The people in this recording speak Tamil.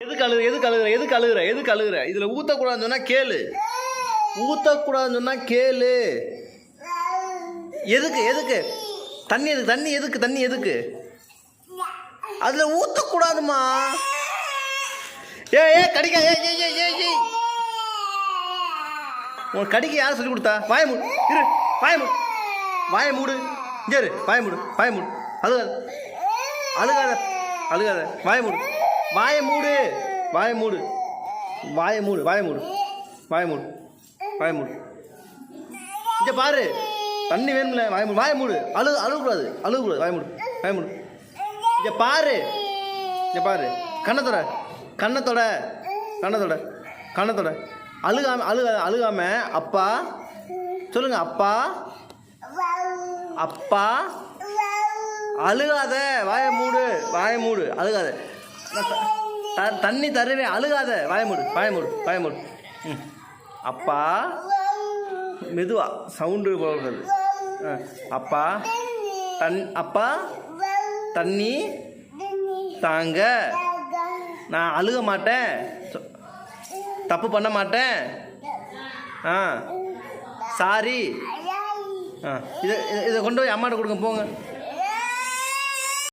எதுக்கு அழுகுற இதுல ஊத்தக்கூடாதுன்னு சொன்னா கேளு. ஊத்தக்கூடாதுன்னு சொன்னா கேளு. எதுக்கு தண்ணி எதுக்கு அதுல ஊத்தக்கூடாதுமா. கடிக்க உன் கடிக்க யார் சொல்லி கொடுத்தா? வாய மூடு இரு. வாய மூடு அழுகாத வாய மூடு. இங்க பாரு, தண்ணி வேணும்ல. வாய மூடு. அழுகக்கூடாது. வாய மூடு. இங்க பாரு. கண்ணத்தோட அழுகாம அப்பா சொல்லுங்க. அப்பா அழுகாத. வாய மூடு. அழுகாத. தண்ணி தருவேன். அழுகாத. வாய மூடு. அப்பா மெதுவா சவுண்டு போடுறது. அப்பா தண்ணி தாங்க. நான் அழுக மாட்டேன், தப்பு பண்ண மாட்டேன். சாரி. இதை கொண்டு போய் அம்மாட்ட கொடுங்க போங்க.